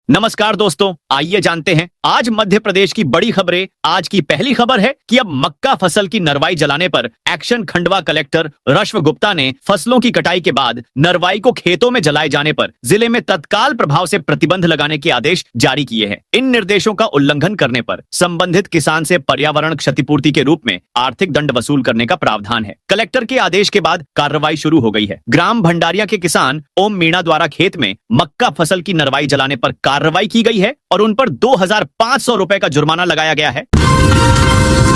नमस्कार दोस्तों, आइए जानते हैं आज मध्य प्रदेश की बड़ी खबरें। आज की पहली खबर है कि अब मक्का फसल की नरवाई जलाने पर एक्शन। खंडवा कलेक्टर रश्व गुप्ता ने फसलों की कटाई के बाद नरवाई को खेतों में जलाए जाने पर जिले में तत्काल प्रभाव से प्रतिबंध लगाने के आदेश जारी किए हैं। इन निर्देशों का उल्लंघन करने पर संबंधित किसान से पर्यावरण क्षतिपूर्ति के रूप में आर्थिक दंड वसूल करने का प्रावधान है। कलेक्टर के आदेश के बाद कार्रवाई शुरू हो गई है। ग्राम भंडारिया के किसान ओम मीणा द्वारा खेत में मक्का फसल की नरवाई जलाने पर कार्रवाई की गई है और उन पर 2500 रुपए का जुर्माना लगाया गया है।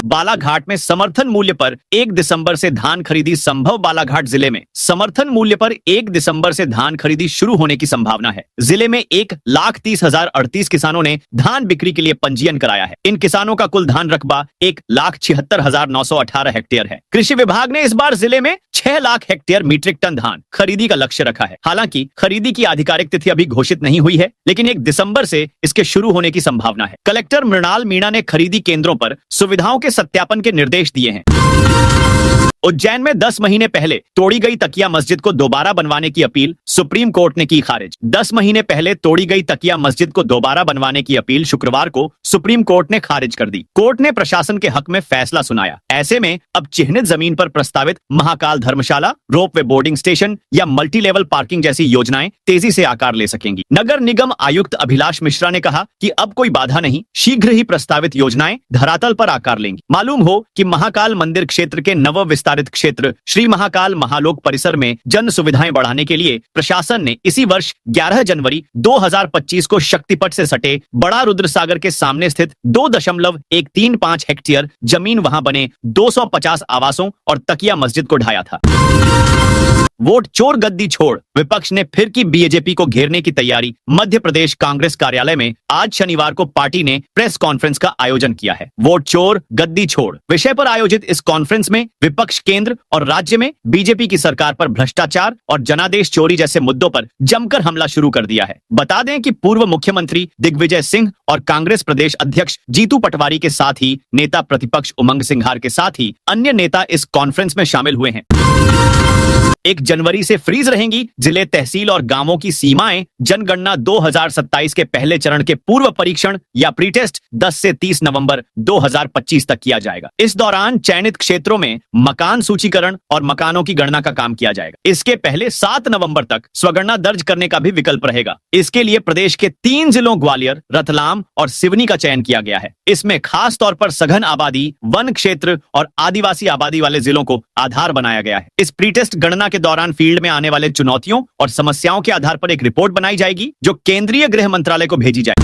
बालाघाट में समर्थन मूल्य पर 1 दिसंबर से धान खरीदी संभव। बालाघाट जिले में समर्थन मूल्य पर 1 दिसंबर से धान खरीदी शुरू होने की संभावना है। जिले में 1,30,038 किसानों ने धान बिक्री के लिए पंजीयन कराया है। इन किसानों का कुल धान रकबा 1,76,918 हेक्टेयर है। कृषि विभाग ने इस बार जिले में 6 लाख हेक्टेयर मीट्रिक टन धान खरीदी का लक्ष्य रखा है। हालांकि खरीदी की आधिकारिक तिथि अभी घोषित नहीं हुई है, लेकिन 1 दिसंबर से इसके शुरू होने की संभावना है। कलेक्टर मृणाल मीणा ने खरीदी केंद्रों पर सुविधाओं के सत्यापन के निर्देश दिए हैं। उज्जैन में 10 महीने पहले तोड़ी गई तकिया मस्जिद को दोबारा बनवाने की अपील सुप्रीम कोर्ट ने की खारिज। 10 महीने पहले तोड़ी गई तकिया मस्जिद को दोबारा बनवाने की अपील शुक्रवार को सुप्रीम कोर्ट ने खारिज कर दी। कोर्ट ने प्रशासन के हक में फैसला सुनाया। ऐसे में अब चिह्नित जमीन पर प्रस्तावित महाकाल धर्मशाला, रोपवे बोर्डिंग स्टेशन या मल्टी लेवल पार्किंग जैसी योजनाएं तेजी से आकार ले सकेंगी। नगर निगम आयुक्त अभिलाष मिश्रा ने कहा कि अब कोई बाधा नहीं, शीघ्र ही प्रस्तावित योजनाएं धरातल पर आकार लेंगी। मालूम हो कि महाकाल मंदिर क्षेत्र के नव विस्तारित क्षेत्र श्री महाकाल महालोक परिसर में जन सुविधाएं बढ़ाने के लिए प्रशासन ने इसी वर्ष 11 जनवरी 2025 को शक्तिपथ से सटे बड़ा रुद्रसागर के सामने स्थित 2.135 हेक्टेयर जमीन वहां बने 250 आवासों और तकिया मस्जिद को ढाया था। वोट चोर गद्दी छोड़, विपक्ष ने फिर की बीजेपी को घेरने की तैयारी। मध्य प्रदेश कांग्रेस कार्यालय में आज शनिवार को पार्टी ने प्रेस कॉन्फ्रेंस का आयोजन किया है। वोट चोर गद्दी छोड़ विषय पर आयोजित इस कॉन्फ्रेंस में विपक्ष केंद्र और राज्य में बीजेपी की सरकार पर भ्रष्टाचार और जनादेश चोरी जैसे मुद्दों पर जमकर हमला शुरू कर दिया है। बता दें कि पूर्व मुख्यमंत्री दिग्विजय सिंह और कांग्रेस प्रदेश अध्यक्ष जीतू पटवारी के साथ ही नेता प्रतिपक्ष उमंग सिंघार के साथ ही अन्य नेता इस कॉन्फ्रेंस में शामिल हुए हैं। 1 जनवरी से फ्रीज रहेंगी जिले, तहसील और गांवों की सीमाएं। जनगणना 2027 के पहले चरण के पूर्व परीक्षण या प्री टेस्ट 10 से 30 नवंबर 2025 तक किया जाएगा। इस दौरान चयनित क्षेत्रों में मकान सूचीकरण और मकानों की गणना का काम किया जाएगा। इसके पहले 7 नवंबर तक स्वगणना दर्ज करने का भी विकल्प रहेगा। इसके लिए प्रदेश के 3 जिलों ग्वालियर, रतलाम और सिवनी का चयन किया गया है। इसमें खास तौर पर सघन आबादी, वन क्षेत्र और आदिवासी आबादी वाले जिलों को आधार बनाया गया है। इस प्री टेस्ट गणना के दौरान फील्ड में आने वाले चुनौतियों और समस्याओं के आधार पर एक रिपोर्ट बनाई जाएगी जो केंद्रीय गृह मंत्रालय को भेजी जाएगी।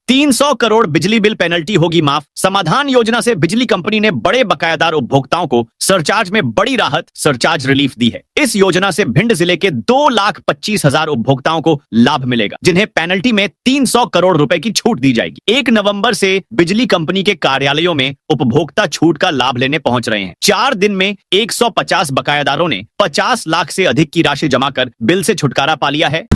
300 करोड़ बिजली बिल पेनल्टी होगी माफ। समाधान योजना से बिजली कंपनी ने बड़े बकायादार उपभोक्ताओं को सरचार्ज में बड़ी राहत, सरचार्ज रिलीफ दी है। इस योजना से भिंड जिले के 2,25,000 उपभोक्ताओं को लाभ मिलेगा, जिन्हें पेनल्टी में 300 करोड़ रुपए की छूट दी जाएगी। 1 नवंबर से बिजली कंपनी के कार्यालयों में उपभोक्ता छूट का लाभ लेने पहुंच रहे हैं। 4 दिन में 150 बकायादारों ने 50 लाख से अधिक की राशि जमा कर बिल से छुटकारा पा लिया है।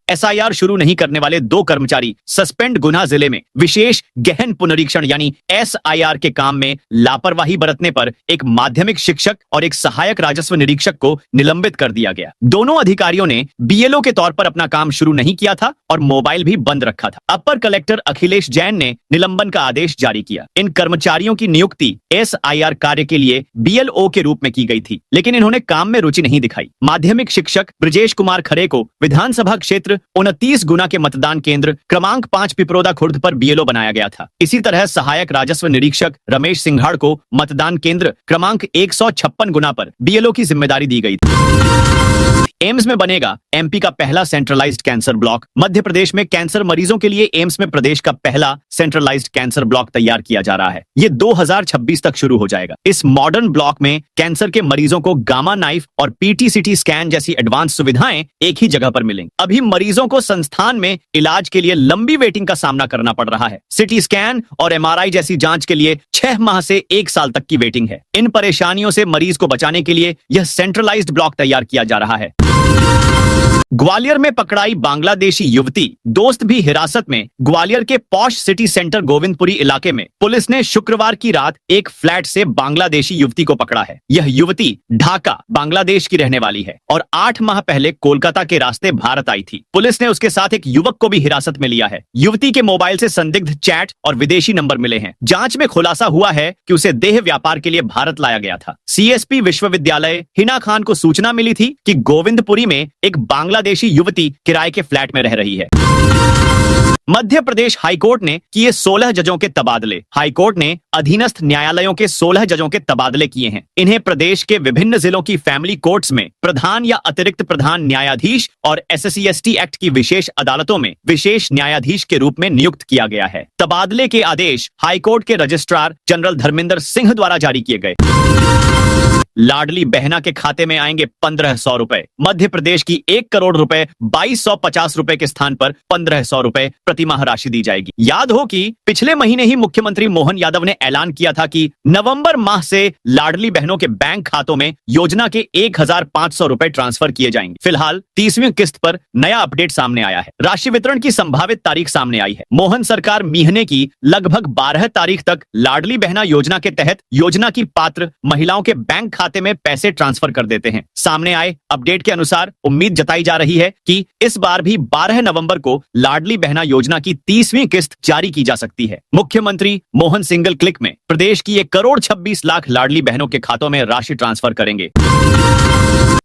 एसआईआर शुरू नहीं करने वाले 2 कर्मचारी सस्पेंड। गुना जिले में विशेष गहन पुनरीक्षण यानी एसआईआर के काम में लापरवाही बरतने पर एक माध्यमिक शिक्षक और एक सहायक राजस्व निरीक्षक को निलंबित कर दिया गया। दोनों अधिकारियों ने बीएलओ के तौर पर अपना काम शुरू नहीं किया था और मोबाइल भी बंद रखा था। अपर कलेक्टर अखिलेश जैन ने निलंबन का आदेश जारी किया। इन कर्मचारियों की नियुक्ति एसआईआर कार्य के लिए बीएलओ के रूप में की गई थी, लेकिन इन्होंने काम में रुचि नहीं दिखाई। माध्यमिक शिक्षक ब्रजेश कुमार खरे को विधानसभा क्षेत्र 29 गुना के मतदान केंद्र क्रमांक 5 पिपरोदा खुर्द पर बीएलओ बनाया गया था। इसी तरह सहायक राजस्व निरीक्षक रमेश सिंघाड़ को मतदान केंद्र क्रमांक 156 गुना पर बीएलओ की जिम्मेदारी दी गई थी। एम्स में बनेगा एमपी का पहला centralised cancer block. Madhya Pradesh में कैंसर मरीजों के लिए एम्स में प्रदेश का पहला सेंट्रलाइज्ड कैंसर ब्लॉक तैयार किया जा रहा है। ये 2026 तक शुरू हो जाएगा। इस मॉडर्न ब्लॉक में कैंसर के मरीजों को गामा नाइफ और पीटी-सीटी स्कैन जैसी एडवांस सुविधाएं एक ही जगह पर मिलेंगी। अभी मरीजों को संस्थान में इलाज के लिए लंबी वेटिंग का सामना करना पड़ रहा है। सिटी स्कैन और एमआरआई जैसी जांच के लिए 6 माह से 1 साल तक की वेटिंग है। इन परेशानियों से मरीज को बचाने के लिए यह सेंट्रलाइज्ड ब्लॉक तैयार किया जा रहा है। ग्वालियर में पकड़ाई बांग्लादेशी युवती, दोस्त भी हिरासत में। ग्वालियर के पॉश सिटी सेंटर गोविंदपुरी इलाके में पुलिस ने शुक्रवार की रात एक फ्लैट से बांग्लादेशी युवती को पकड़ा है। यह युवती ढाका, बांग्लादेश की रहने वाली है और 8 माह पहले कोलकाता के रास्ते भारत आई थी। पुलिस ने उसके साथ एक युवक को भी हिरासत में लिया है। युवती के मोबाइल से संदिग्ध चैट और विदेशी नंबर मिले हैं। जांच में खुलासा हुआ है कि उसे देह व्यापार के लिए भारत लाया गया था। सीएसपी विश्वविद्यालय हिना खान को सूचना मिली थी कि गोविंदपुरी में एक बांग्लादेशी युवती किराए के फ्लैट में रह रही है। मध्य प्रदेश हाईकोर्ट ने किए 16 जजों के तबादले। हाईकोर्ट ने अधीनस्थ न्यायालयों के 16 जजों के तबादले किए हैं। इन्हें प्रदेश के विभिन्न जिलों की फैमिली कोर्ट्स में प्रधान या अतिरिक्त प्रधान न्यायाधीश और SC/ST एक्ट की विशेष अदालतों में विशेष न्यायाधीश के रूप में नियुक्त किया गया है। तबादले के आदेश हाईकोर्ट के रजिस्ट्रार जनरल धर्मेंद्र सिंह द्वारा जारी किए गए। लाडली बहना के खाते में आएंगे 1500 रुपए। मध्य प्रदेश की 1 करोड़ रुपए 2250 रुपए के स्थान पर 1500 रुपए प्रतिमाह राशि दी जाएगी। याद हो कि पिछले महीने ही मुख्यमंत्री मोहन यादव ने ऐलान किया था कि नवंबर माह से लाडली बहनों के बैंक खातों में योजना के 1500 रुपए ट्रांसफर किए जाएंगे। फिलहाल 30वीं किस्त पर नया अपडेट सामने आया है। राशि वितरण की संभावित तारीख सामने आई है। मोहन सरकार महीने की लगभग 12 तारीख तक लाडली बहना योजना के तहत योजना की पात्र महिलाओं के बैंक खाते में पैसे ट्रांसफर कर देते हैं। सामने आए अपडेट के अनुसार उम्मीद जताई जा रही है कि इस बार भी 12 नवंबर को लाडली बहना योजना की 30वीं किस्त जारी की जा सकती है। मुख्यमंत्री मोहन सिंगल क्लिक में प्रदेश की 1 करोड़ 26 लाख लाडली बहनों के खातों में राशि ट्रांसफर करेंगे।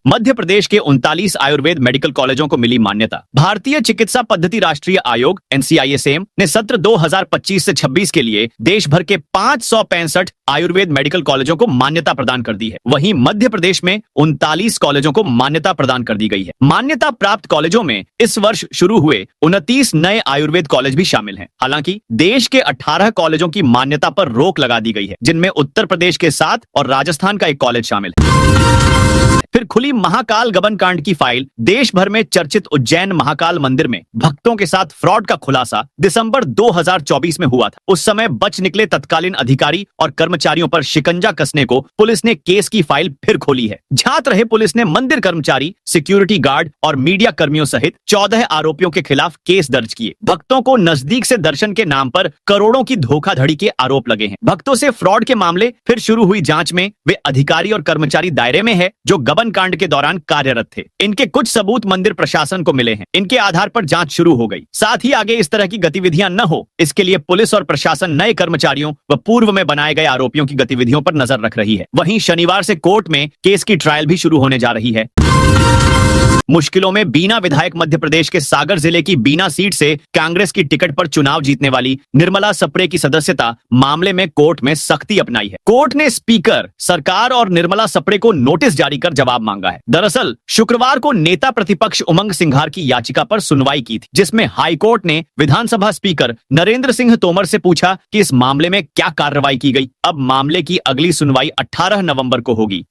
मध्य प्रदेश के 39 आयुर्वेद मेडिकल कॉलेजों को मिली मान्यता। भारतीय चिकित्सा पद्धति राष्ट्रीय आयोग NCISM ने सत्र 2025 से 26 के लिए देश भर के 565 आयुर्वेद मेडिकल कॉलेजों को मान्यता प्रदान कर दी है। वहीं मध्य प्रदेश में 39 कॉलेजों को मान्यता प्रदान कर दी गई है। मान्यता प्राप्त कॉलेजों में इस वर्ष शुरू हुए 29 नए आयुर्वेद कॉलेज भी शामिल हैं। हालांकि देश के 18 कॉलेजों की मान्यता पर रोक लगा दी गई है, जिनमें उत्तर प्रदेश के 7 और राजस्थान का 1 कॉलेज शामिल है। फिर खुली महाकाल गबन कांड की फाइल। देश भर में चर्चित उज्जैन महाकाल मंदिर में भक्तों के साथ फ्रॉड का खुलासा दिसंबर 2024 में हुआ था। उस समय बच निकले तत्कालीन अधिकारी और कर्मचारियों पर शिकंजा कसने को पुलिस ने केस की फाइल फिर खोली है। झांत रहे पुलिस ने मंदिर कर्मचारी, सिक्योरिटी गार्ड और मीडिया कर्मियों सहित 14 आरोपियों के खिलाफ केस दर्ज किए। भक्तों को नजदीक से दर्शन के नाम पर करोड़ों की धोखाधड़ी के आरोप लगे हैं। भक्तों से फ्रॉड के मामले फिर शुरू हुई जांच में वे अधिकारी और कर्मचारी दायरे में है जो गबन कांड के दौरान कार्यरत थे। इनके कुछ सबूत मंदिर प्रशासन को मिले हैं। इनके आधार पर जांच शुरू हो गई। साथ ही आगे इस तरह की गतिविधियां न हो, इसके लिए पुलिस और प्रशासन नए कर्मचारियों व पूर्व में बनाए गए आरोपियों की गतिविधियों पर नजर रख रही है। वहीं शनिवार से कोर्ट में केस की ट्रायल भी शुरू होने जा रही है। मुश्किलों में बीना विधायक। मध्य प्रदेश के सागर जिले की बीना सीट से कांग्रेस की टिकट पर चुनाव जीतने वाली निर्मला सप्रे की सदस्यता मामले में कोर्ट में सख्ती अपनाई है। कोर्ट ने स्पीकर, सरकार और निर्मला सप्रे को नोटिस जारी कर जवाब मांगा है। दरअसल शुक्रवार को नेता प्रतिपक्ष उमंग सिंघार की याचिका पर सुनवाई की थी, जिसमें हाईकोर्ट ने विधानसभा स्पीकर नरेंद्र सिंह तोमर से पूछा कि इस मामले में क्या कार्रवाई की गई। अब मामले की अगली सुनवाई 18 नवंबर को होगी।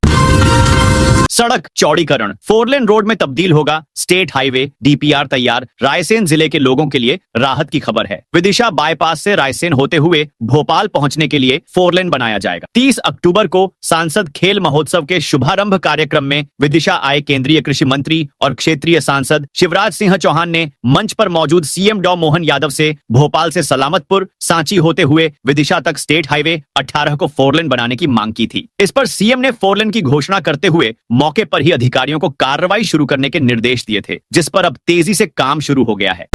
सड़क चौड़ीकरण। 4 लेन रोड में तब्दील होगा स्टेट हाईवे। DPR तैयार। रायसेन जिले के लोगों के लिए राहत की खबर है। विदिशा बाईपास से रायसेन होते हुए भोपाल पहुंचने के लिए 4 लेन बनाया जाएगा। 30 अक्टूबर को सांसद खेल महोत्सव के शुभारंभ कार्यक्रम में विदिशा आए केंद्रीय कृषि मंत्री और क्षेत्रीय सांसद शिवराज सिंह चौहान ने मंच पर मौजूद CM डॉ मोहन यादव से भोपाल से सलामतपुर, सांची होते हुए विदिशा तक स्टेट हाईवे 18 को 4 लेन बनाने की मांग की थी। इस पर CM ने 4 लेन की घोषणा करते हुए मौके पर ही अधिकारियों को कार्रवाई शुरू करने के निर्देश दिए थे, जिस पर अब तेजी से काम शुरू हो गया है।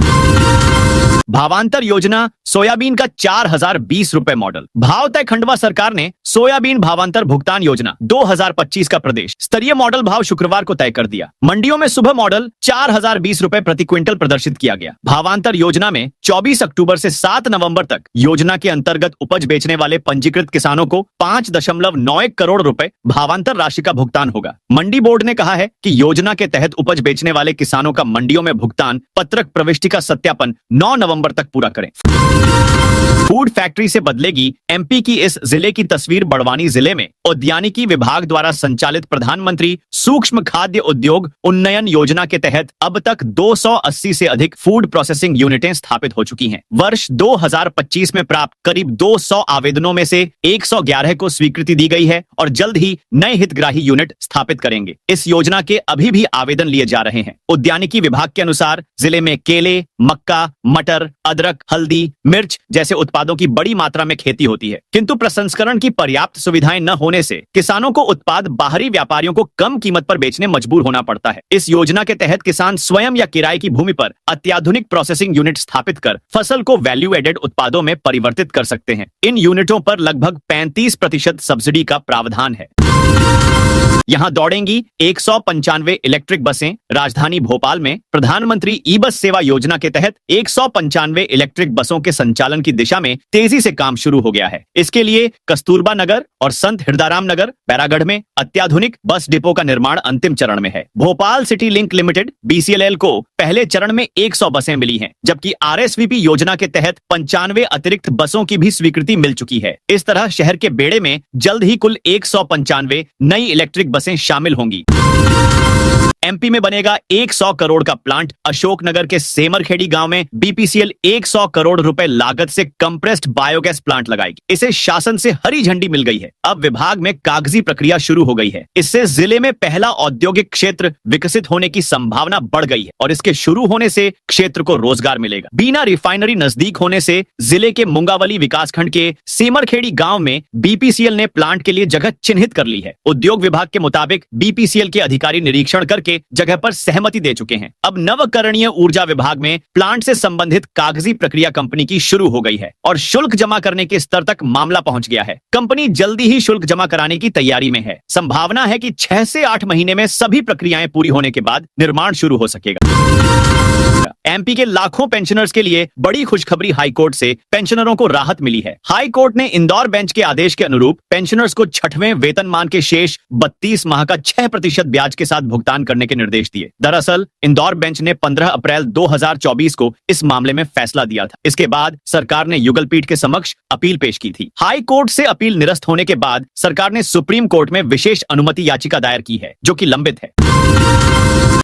भावांतर योजना। सोयाबीन का 4020 रुपए मॉडल। भाव तय। खंडवा सरकार ने सोयाबीन भावांतर भुगतान योजना 2025 का प्रदेश स्तरीय मॉडल भाव शुक्रवार को तय कर दिया। मंडियों में सुबह मॉडल 4020 रुपए प्रति क्विंटल प्रदर्शित किया गया। भावांतर योजना में 24 अक्टूबर से 7 नवंबर तक योजना के अंतर्गत उपज बेचने वाले पंजीकृत किसानों को 5.91 करोड़ रुपए भावांतर राशि का भुगतान होगा। मंडी बोर्ड ने कहा है कि योजना के तहत उपज बेचने वाले किसानों का मंडियों में भुगतान पत्रक प्रविष्टि का सत्यापन 9 नवंबर नवंबर तक पूरा करें। फूड फैक्ट्री से बदलेगी एमपी की इस जिले की तस्वीर। बड़वानी जिले में उद्यानिकी विभाग द्वारा संचालित प्रधानमंत्री सूक्ष्म खाद्य उद्योग उन्नयन योजना के तहत अब तक 280 से अधिक फूड प्रोसेसिंग यूनिटें स्थापित हो चुकी हैं। वर्ष 2025 में प्राप्त करीब 200 आवेदनों में से 111 को स्वीकृति दी गई है और जल्द ही नए हितग्राही यूनिट स्थापित करेंगे। इस योजना के अभी भी आवेदन लिए जा रहे हैं। उद्यानिकी विभाग के अनुसार जिले में केले, मक्का, मटर, अदरक, हल्दी, मिर्च जैसे उत्पादों की बड़ी मात्रा में खेती होती है, किंतु प्रसंस्करण की पर्याप्त सुविधाएं न होने से किसानों को उत्पाद बाहरी व्यापारियों को कम कीमत पर बेचने मजबूर होना पड़ता है। इस योजना के तहत किसान स्वयं या किराए की भूमि पर अत्याधुनिक प्रोसेसिंग यूनिट स्थापित कर फसल को वैल्यू एडेड उत्पादों में परिवर्तित कर सकते हैं। इन यूनिटों पर लगभग 35% सब्सिडी का प्रावधान है। यहां दौड़ेंगी 195 इलेक्ट्रिक बसें। राजधानी भोपाल में प्रधानमंत्री ई बस सेवा योजना के तहत 195 इलेक्ट्रिक बसों के संचालन की दिशा में तेजी से काम शुरू हो गया है। इसके लिए कस्तूरबा नगर और संत हिरदाराम नगर, बैरागढ़ में अत्याधुनिक बस डिपो का निर्माण अंतिम चरण में है। Bhopal city link limited BCLL को पहले चरण में 100 बसें मिली हैं, जबकि RSVP योजना के तहत 95 अतिरिक्त बसों की भी स्वीकृति मिल चुकी है। इस तरह शहर के बेड़े में जल्द ही कुल 195 नई इलेक्ट्रिक बसें शामिल होंगी। एमपी में बनेगा 100 करोड़ का प्लांट। अशोकनगर के सेमरखेड़ी गांव में BPCL 100 करोड़ रुपए लागत से कंप्रेस्ड बायोगैस प्लांट लगाएगी। इसे शासन से हरी झंडी मिल गई है। अब विभाग में कागजी प्रक्रिया शुरू हो गई है। इससे जिले में पहला औद्योगिक क्षेत्र विकसित होने की संभावना बढ़ गई है और इसके शुरू होने से क्षेत्र को रोजगार मिलेगा। बीना रिफाइनरी नजदीक होने से जिले के मुंगावली विकासखंड के सेमरखेड़ी गांव में BPCL ने प्लांट के लिए जगह चिन्हित कर ली है। उद्योग विभाग के मुताबिक BPCL के अधिकारी निरीक्षण करके जगह पर सहमति दे चुके हैं। अब नवकरणीय ऊर्जा विभाग में प्लांट से संबंधित कागजी प्रक्रिया कंपनी की शुरू हो गई है और शुल्क जमा करने के स्तर तक मामला पहुंच गया है। कंपनी जल्दी ही शुल्क जमा कराने की तैयारी में है। संभावना है कि 6 से 8 महीने में सभी प्रक्रियाएं पूरी होने के बाद निर्माण शुरू हो सकेगा। एमपी के लाखों पेंशनर्स के लिए बड़ी खुशखबरी। हाईकोर्ट से पेंशनरों को राहत मिली है। हाईकोर्ट ने इंदौर बेंच के आदेश के अनुरूप पेंशनर्स को 6वें वेतनमान के शेष 32 माह का 6% ब्याज के साथ भुगतान करने के निर्देश दिए। दरअसल इंदौर बेंच ने 15 अप्रैल 2024 को इस मामले में फैसला दिया था। इसके बाद सरकार ने युगल पीठ के समक्ष अपील पेश की थी। हाई कोर्ट से अपील निरस्त होने के बाद सरकार ने सुप्रीम कोर्ट में विशेष अनुमति याचिका दायर की है, जो कि लंबित है।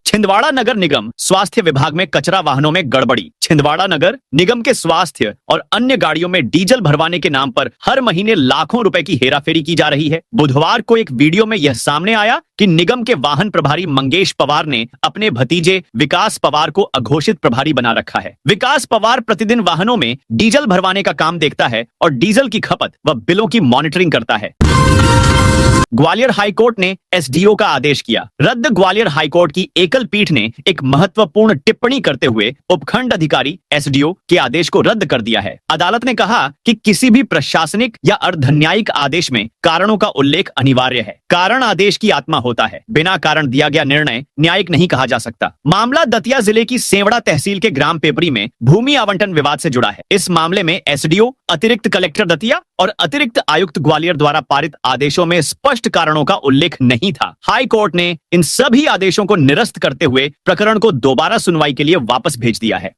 छिंदवाड़ा नगर निगम स्वास्थ्य विभाग में कचरा वाहनों में गड़बड़ी। छिंदवाड़ा नगर निगम के स्वास्थ्य और अन्य गाड़ियों में डीजल भरवाने के नाम पर हर महीने लाखों रुपए की हेराफेरी की जा रही है। बुधवार को एक वीडियो में यह सामने आया कि निगम के वाहन प्रभारी मंगेश पवार ने अपने भतीजे विकास पवार को अघोषित प्रभारी बना रखा है। विकास पवार प्रतिदिन वाहनों में डीजल भरवाने का काम देखता है और डीजल की खपत व बिलों की मॉनिटरिंग करता है। ग्वालियर हाईकोर्ट ने SDO का आदेश किया रद्द। ग्वालियर हाईकोर्ट की एकल पीठ ने एक महत्वपूर्ण टिप्पणी करते हुए उपखंड अधिकारी SDO के आदेश को रद्द कर दिया है। अदालत ने कहा कि किसी भी प्रशासनिक या अर्धन्यायिक आदेश में कारणों का उल्लेख अनिवार्य है। कारण आदेश की आत्मा होता है। बिना कारण दिया गया निर्णय न्यायिक नहीं कहा जा सकता। मामला दतिया जिले की सेवड़ा तहसील के ग्राम पेपरी में भूमि आवंटन विवाद से जुड़ा है। इस मामले में SDO, अतिरिक्त कलेक्टर दतिया और अतिरिक्त आयुक्त ग्वालियर द्वारा पारित आदेशों में स्पष्ट कारणों का उल्लेख नहीं था। हाई कोर्ट ने इन सभी आदेशों को निरस्त करते हुए प्रकरण को दोबारा सुनवाई के लिए वापस भेज दिया है।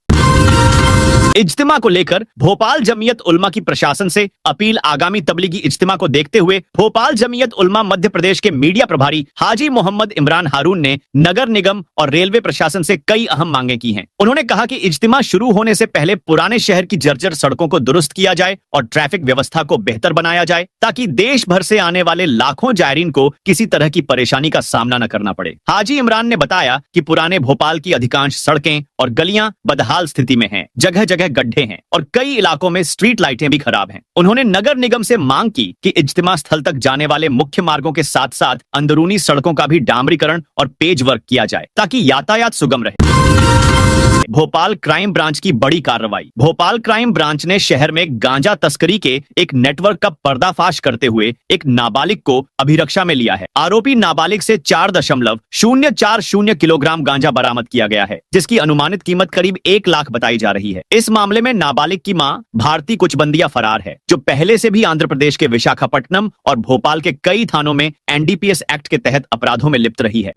इज्तिमा को लेकर भोपाल जमीयत उलमा की प्रशासन से अपील। आगामी तबलीगी इज्तिमा को देखते हुए भोपाल जमीयत उलमा मध्य प्रदेश के मीडिया प्रभारी हाजी मोहम्मद इमरान हारून ने नगर निगम और रेलवे प्रशासन से कई अहम मांगे की हैं। उन्होंने कहा कि इज्तिमा शुरू होने से पहले पुराने शहर की जर्जर सड़कों को दुरुस्त किया जाए और ट्रैफिक व्यवस्था को बेहतर बनाया जाए, ताकि देश भर से आने वाले लाखों जायरीन को किसी तरह की परेशानी का सामना न करना पड़े। हाजी इमरान ने बताया कि पुराने भोपाल की अधिकांश सड़कें और गलियां बदहाल स्थिति में हैं, जगह जगह गड्ढे हैं और कई इलाकों में स्ट्रीट लाइटें भी खराब हैं। उन्होंने नगर निगम से मांग की कि इज्तिमा स्थल तक जाने वाले मुख्य मार्गों के साथ साथ अंदरूनी सड़कों का भी डामरीकरण और पेज वर्क किया जाए, ताकि यातायात सुगम रहे। भोपाल क्राइम ब्रांच की बड़ी कार्रवाई। भोपाल क्राइम ब्रांच ने शहर में गांजा तस्करी के एक नेटवर्क का पर्दाफाश करते हुए एक नाबालिग को अभिरक्षा में लिया है। आरोपी नाबालिग से 4.040 किलोग्राम गांजा बरामद किया गया है, जिसकी अनुमानित कीमत करीब 1 लाख बताई जा रही है। इस मामले में नाबालिग की मां भारती कुचबंदिया फरार है, जो पहले से भी आंध्र प्रदेश के विशाखापट्टनम और भोपाल के कई थानों में NDPS एक्ट के तहत अपराधों में लिप्त रही है।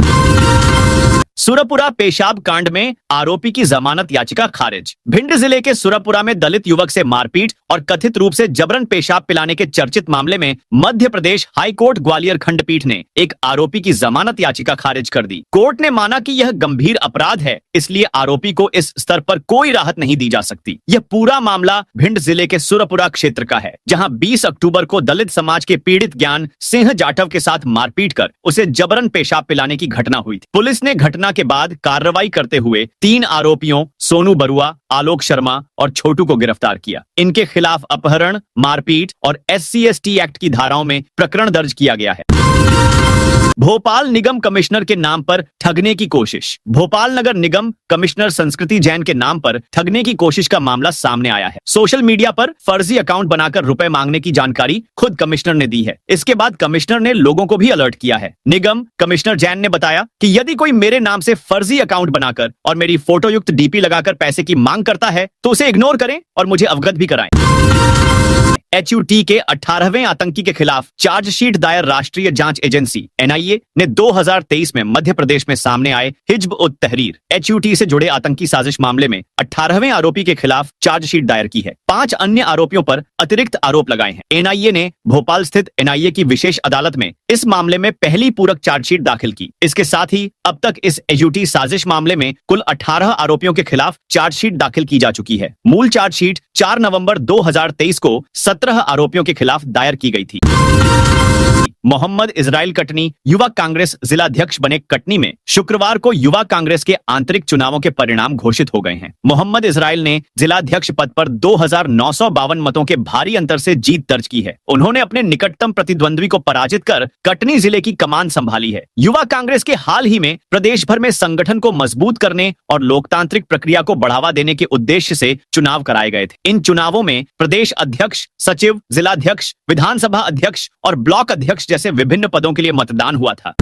सुरपुरा पेशाब कांड में आरोपी की जमानत याचिका खारिज। भिंड जिले के सुरपुरा में दलित युवक से मारपीट और कथित रूप से जबरन पेशाब पिलाने के चर्चित मामले में मध्य प्रदेश हाईकोर्ट ग्वालियर खंडपीठ ने एक आरोपी की जमानत याचिका खारिज कर दी। कोर्ट ने माना कि यह गंभीर अपराध है, इसलिए आरोपी को इस स्तर पर कोई राहत नहीं दी जा सकती। यह पूरा मामला भिंड जिले के सुरपुरा क्षेत्र का है, जहां 20 अक्टूबर को दलित समाज के पीड़ित ज्ञान सिंह जाटव के साथ मारपीट कर उसे जबरन पेशाब पिलाने की घटना हुई थी। पुलिस ने घटना के बाद कार्रवाई करते हुए 3 आरोपियों सोनू बरुआ, आलोक शर्मा और छोटू को गिरफ्तार किया। इनके खिलाफ अपहरण, मारपीट और SC/ST एक्ट की धाराओं में प्रकरण दर्ज किया गया है। भोपाल निगम कमिश्नर के नाम पर ठगने की कोशिश। भोपाल नगर निगम कमिश्नर संस्कृति जैन के नाम पर ठगने की कोशिश का मामला सामने आया है। सोशल मीडिया पर फर्जी अकाउंट बनाकर रुपए मांगने की जानकारी खुद कमिश्नर ने दी है। इसके बाद कमिश्नर ने लोगों को भी अलर्ट किया है। निगम कमिश्नर जैन ने बताया कि यदि कोई मेरे नाम से फर्जी अकाउंट बनाकर और मेरी फोटो युक्त DP लगाकर पैसे की मांग करता है तो उसे इग्नोर करें और मुझे अवगत भी कराएं। HUT के 18वें आतंकी के खिलाफ चार्जशीट दायर राष्ट्रीय जांच एजेंसी NIA ने 2023 में मध्य प्रदेश में सामने आए हिज्ब उत तहरीर HUT से जुड़े आतंकी साजिश मामले में 18वें आरोपी के खिलाफ चार्जशीट दायर की है। 5 अन्य आरोपियों पर अतिरिक्त आरोप लगाए हैं। NIA ने भोपाल स्थित NIA की विशेष अदालत में इस मामले में पहली पूरक चार्जशीट दाखिल की। इसके साथ ही अब तक इस HUT साजिश मामले में कुल 18 आरोपियों के खिलाफ चार्जशीट दाखिल की जा चुकी है। मूल चार्जशीट 4 नवंबर 2023 को 17 आरोपियों के खिलाफ दायर की गई थी। मोहम्मद इजराइल कटनी युवा कांग्रेस जिलाध्यक्ष बने। कटनी में शुक्रवार को युवा कांग्रेस के आंतरिक चुनावों के परिणाम घोषित हो गए हैं। मोहम्मद इजराइल ने जिलाध्यक्ष पद पर 2952 मतों के भारी अंतर से जीत दर्ज की है। उन्होंने अपने निकटतम प्रतिद्वंद्वी को पराजित कर कटनी जिले की कमान संभाली है। युवा कांग्रेस के हाल ही में प्रदेश भर में संगठन को मजबूत करने और लोकतांत्रिक प्रक्रिया को बढ़ावा देने के उद्देश्य से चुनाव कराए गए थे। इन चुनावों में प्रदेश अध्यक्ष, सचिव, जिलाध्यक्ष, विधानसभा अध्यक्ष और ब्लॉक अध्यक्ष जैसे विभिन्न पदों के लिए मतदान हुआ था।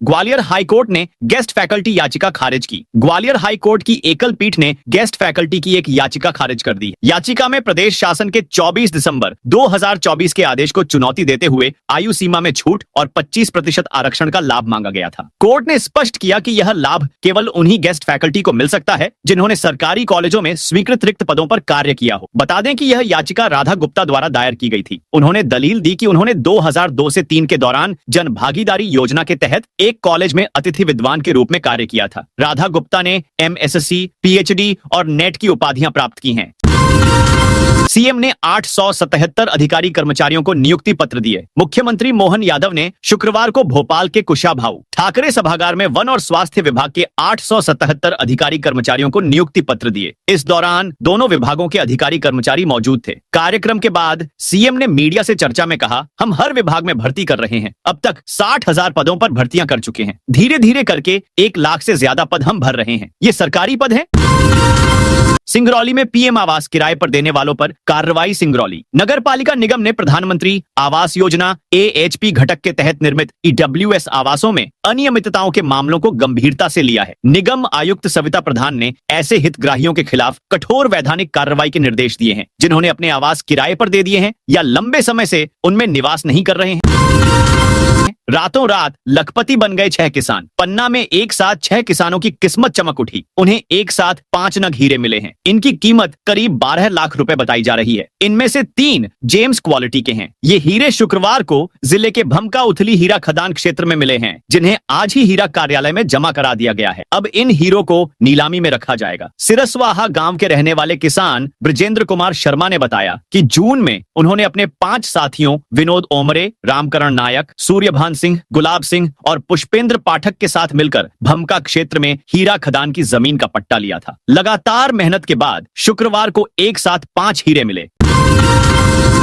ग्वालियर हाईकोर्ट ने गेस्ट फैकल्टी याचिका खारिज की। ग्वालियर हाईकोर्ट की एकल पीठ ने गेस्ट फैकल्टी की एक याचिका खारिज कर दी। याचिका में प्रदेश शासन के 24 दिसंबर 2024 के आदेश को चुनौती देते हुए आयु सीमा में छूट और 25% आरक्षण का लाभ मांगा गया था। कोर्ट ने स्पष्ट किया कि यह लाभ केवल उन्हीं गेस्ट फैकल्टी को मिल सकता है जिन्होंने सरकारी कॉलेजों में स्वीकृत रिक्त पदों पर कार्य किया हो। बता दें कि यह याचिका राधा गुप्ता द्वारा दायर की गई थी। उन्होंने दलील दी कि उन्होंने 2002 से 3 के दौरान जन भागीदारी योजना के तहत एक कॉलेज में अतिथि विद्वान के रूप में कार्य किया था। राधा गुप्ता ने MSc, PhD और नेट की उपाधियां प्राप्त की हैं। सीएम ने 877 अधिकारी कर्मचारियों को नियुक्ति पत्र दिए। मुख्यमंत्री मोहन यादव ने शुक्रवार को भोपाल के कुशाभाऊ ठाकरे सभागार में वन और स्वास्थ्य विभाग के 877 अधिकारी कर्मचारियों को नियुक्ति पत्र दिए। इस दौरान दोनों विभागों के अधिकारी कर्मचारी मौजूद थे। कार्यक्रम के बाद सीएम ने मीडिया से चर्चा में कहा, हम हर विभाग में भर्ती कर रहे हैं। अब तक 60,000 पदों पर भर्तियां कर चुके हैं। धीरे धीरे करके 1 लाख से ज्यादा पद हम भर रहे हैं। ये सरकारी पद हैं। सिंगरौली में PM आवास किराए पर देने वालों पर कार्रवाई। सिंगरौली नगर पालिका निगम ने प्रधानमंत्री आवास योजना AHP घटक के तहत निर्मित EWS आवासों में अनियमितताओं के मामलों को गंभीरता से लिया है। निगम आयुक्त सविता प्रधान ने ऐसे हितग्राहियों के खिलाफ कठोर वैधानिक कार्रवाई के निर्देश दिए हैं जिन्होंने अपने आवास किराए पर दे दिए हैं या लंबे समय से उनमें निवास नहीं कर रहे हैं। रातों रात लखपति बन गए 6 किसान। पन्ना में एक साथ 6 किसानों की किस्मत चमक उठी। उन्हें एक साथ 5 नग हीरे मिले हैं। इनकी कीमत करीब 12 लाख रुपए बताई जा रही है। इनमें से 3 जेम्स क्वालिटी के हैं। ये हीरे शुक्रवार को जिले के भमका उथली हीरा खदान क्षेत्र में मिले हैं, जिन्हें आज ही हीरा कार्यालय में जमा करा दिया गया है। अब इन हीरों को नीलामी में रखा जाएगा। सिरस्वाहा गांव के रहने वाले किसान ब्रजेंद्र कुमार शर्मा ने बताया कि जून में उन्होंने अपने 5 साथियों विनोद ओमरे, रामकरण नायक, सूर्यभान सिंह, गुलाब सिंह और पुष्पेंद्र पाठक के साथ मिलकर भमका क्षेत्र में हीरा खदान की जमीन का पट्टा लिया था। लगातार मेहनत के बाद शुक्रवार को एक साथ 5 हीरे मिले।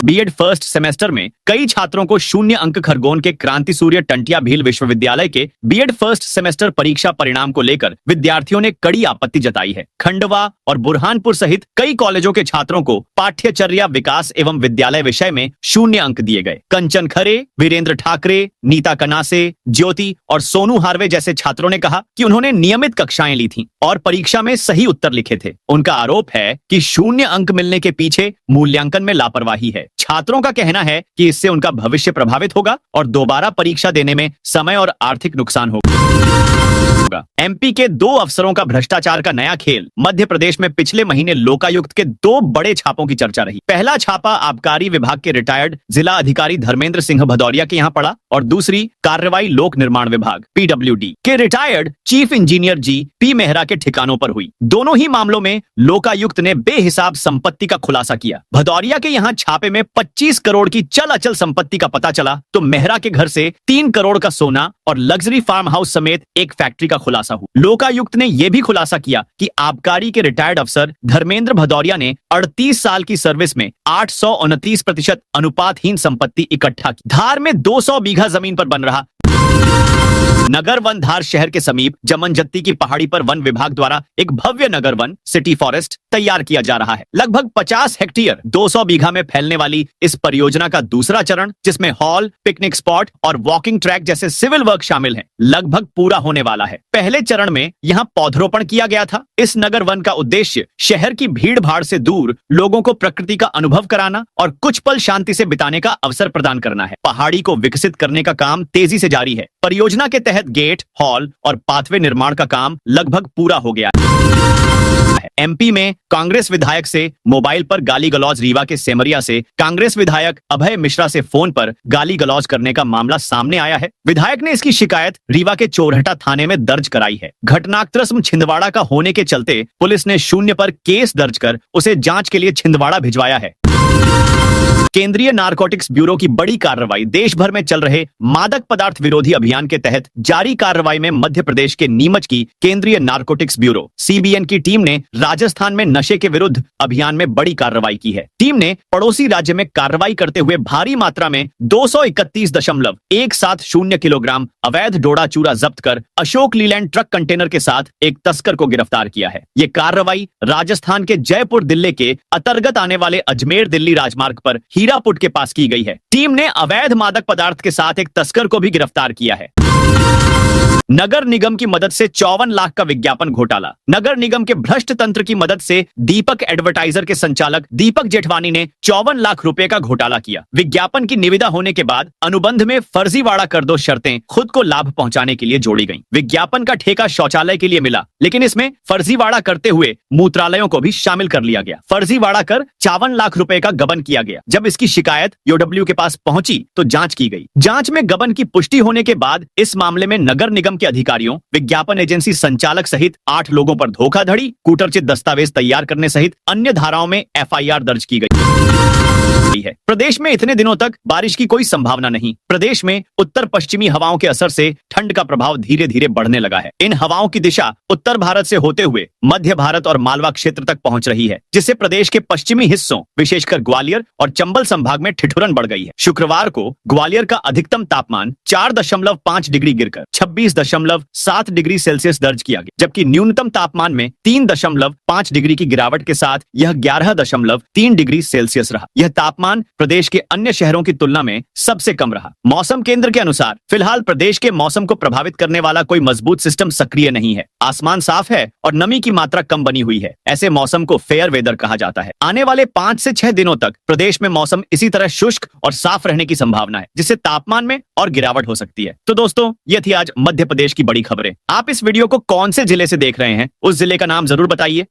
बीएड फर्स्ट सेमेस्टर में कई छात्रों को 0 अंक खरगोन के क्रांति सूर्य टंटिया भील विश्वविद्यालय के बीएड फर्स्ट सेमेस्टर परीक्षा परिणाम को लेकर विद्यार्थियों ने कड़ी आपत्ति जताई है। खंडवा और बुरहानपुर सहित कई कॉलेजों के छात्रों को पाठ्यचर्या विकास एवं विद्यालय विषय में 0 अंक दिए गए। कंचन खरे, वीरेंद्र ठाकरे, नीता कनासे, ज्योति और सोनू हार्वे जैसे छात्रों ने कहा कि उन्होंने नियमित कक्षाएं ली थीं और परीक्षा में सही उत्तर लिखे थे। उनका आरोप है कि 0 अंक मिलने के पीछे मूल्यांकन में लापरवाही है। छात्रों का कहना है कि इससे उनका भविष्य प्रभावित होगा और दोबारा परीक्षा देने में समय और आर्थिक नुकसान होगा। होगा। एमपी के 2 अफसरों का भ्रष्टाचार का नया खेल। मध्य प्रदेश में पिछले महीने लोकायुक्त के 2 बड़े छापों की चर्चा रही। पहला छापा आबकारी विभाग के रिटायर्ड जिला अधिकारी धर्मेंद्र सिंह भदौरिया के यहाँ पड़ा और दूसरी कार्रवाई लोक निर्माण विभाग पीडब्ल्यूडी के retired chief engineer G P Mehra के ठिकानों पर हुई। दोनों ही मामलों में लोकायुक्त ने बेहिसाब संपत्ति का खुलासा किया। भदौरिया के यहाँ छापे में 25 करोड़ की चल अचल संपत्ति का पता चला तो मेहरा के घर से 3 करोड़ का सोना और लग्जरी फार्म हाउस समेत एक फैक्ट्री का खुलासा हुआ। लोकायुक्त ने यह भी खुलासा किया कि आबकारी के रिटायर्ड अफसर धर्मेंद्र भदौरिया ने 38 साल की सर्विस में 829% अनुपातहीन संपत्ति इकट्ठा की। धार में 200 बीघा जमीन पर बन रहा नगर वन धार शहर के समीप जमनजत्ती की पहाड़ी पर वन विभाग द्वारा एक भव्य नगर वन सिटी फॉरेस्ट तैयार किया जा रहा है। लगभग 50 हेक्टेयर 200 बीघा में फैलने वाली इस परियोजना का दूसरा चरण, जिसमें हॉल, पिकनिक स्पॉट और वॉकिंग ट्रैक जैसे सिविल वर्क शामिल हैं, लगभग पूरा होने वाला है। पहले चरण में यहाँ पौधरोपण किया गया था। इस नगर वन का उद्देश्य शहर की भीड़ भाड़ से दूर लोगों को प्रकृति का अनुभव कराना और कुछ पल शांति से बिताने का अवसर प्रदान करना है। पहाड़ी को विकसित करने का काम तेजी से जारी है। परियोजना के तहत गेट, हॉल और पाथवे निर्माण का काम लगभग पूरा हो गया है। एमपी में कांग्रेस विधायक से मोबाइल पर गाली गलौज। रीवा के सेमरिया से कांग्रेस विधायक अभय मिश्रा से फोन पर गाली गलौज करने का मामला सामने आया है। विधायक ने इसकी शिकायत रीवा के चोरहटा थाने में दर्ज कराई है। घटनाक्रम छिंदवाड़ा का होने के चलते पुलिस ने 0 पर केस दर्ज कर उसे जांच के लिए छिंदवाड़ा भिजवाया है। केंद्रीय नारकोटिक्स ब्यूरो की बड़ी कार्रवाई। देश भर में चल रहे मादक पदार्थ विरोधी अभियान के तहत जारी कार्रवाई में मध्य प्रदेश के नीमच की केंद्रीय नारकोटिक्स ब्यूरो सीबीएन की टीम ने राजस्थान में नशे के विरुद्ध अभियान में बड़ी कार्रवाई की है। टीम ने पड़ोसी राज्य में कार्रवाई करते हुए भारी मात्रा में 231.170 किलोग्राम अवैध डोडा चूरा जब्त कर अशोक लीलैंड ट्रक कंटेनर के साथ एक तस्कर को गिरफ्तार किया है। ये कार्रवाई राजस्थान के जयपुर दिल्ली के अंतर्गत आने वाले अजमेर दिल्ली राजमार्ग पर हीरापुट के पास की गई है। टीम ने अवैध मादक पदार्थ के साथ एक तस्कर को भी गिरफ्तार किया है। नगर निगम की मदद से 54 लाख का विज्ञापन घोटाला। नगर निगम के भ्रष्ट तंत्र की मदद से दीपक एडवर्टाइजर के संचालक दीपक जेठवानी ने 54 लाख रुपए का घोटाला किया। विज्ञापन की निविदा होने के बाद अनुबंध में फर्जीवाड़ा कर दो शर्तें खुद को लाभ पहुंचाने के लिए जोड़ी गईं। विज्ञापन का ठेका शौचालय के लिए मिला, लेकिन इसमें फर्जीवाड़ा करते हुए मूत्रालयों को भी शामिल कर लिया गया। फर्जीवाड़ा कर 54 लाख रुपए का गबन किया गया। जब इसकी शिकायत यूडब्ल्यू के पास पहुंची तो जांच की गई। जांच में गबन की पुष्टि होने के बाद इस मामले में नगर निगम के अधिकारियों, विज्ञापन एजेंसी संचालक सहित 8 लोगों पर धोखाधड़ी, कूटरचित दस्तावेज तैयार करने सहित अन्य धाराओं में एफआईआर दर्ज की गई है। प्रदेश में इतने दिनों तक बारिश की कोई संभावना नहीं। प्रदेश में उत्तर पश्चिमी हवाओं के असर से ठंड का प्रभाव धीरे धीरे बढ़ने लगा है। इन हवाओं की दिशा उत्तर भारत से होते हुए मध्य भारत और मालवा क्षेत्र तक पहुंच रही है, जिससे प्रदेश के पश्चिमी हिस्सों विशेषकर ग्वालियर और चंबल संभाग में ठिठुरन बढ़ गई है। शुक्रवार को ग्वालियर का अधिकतम तापमान 4.5 डिग्री गिरकर 26.7 डिग्री सेल्सियस दर्ज किया गया, जबकि न्यूनतम तापमान में 3.5 डिग्री की गिरावट के साथ यह 11.3 डिग्री सेल्सियस रहा। यह तापमान प्रदेश के अन्य शहरों की तुलना में सबसे कम रहा। मौसम केंद्र के अनुसार फिलहाल प्रदेश के मौसम को प्रभावित करने वाला कोई मजबूत सिस्टम सक्रिय नहीं है। आसमान साफ है और नमी की मात्रा कम बनी हुई है। ऐसे मौसम को फेयर वेदर कहा जाता है। आने वाले 5 से 6 दिनों तक प्रदेश में मौसम इसी तरह शुष्क और साफ रहने की संभावना है, जिससे तापमान में और गिरावट हो सकती है। तो दोस्तों, ये थी आज मध्य प्रदेश की बड़ी खबरें। आप इस वीडियो को कौन से जिले से देख रहे हैं, उस जिले का नाम जरूर बताइए।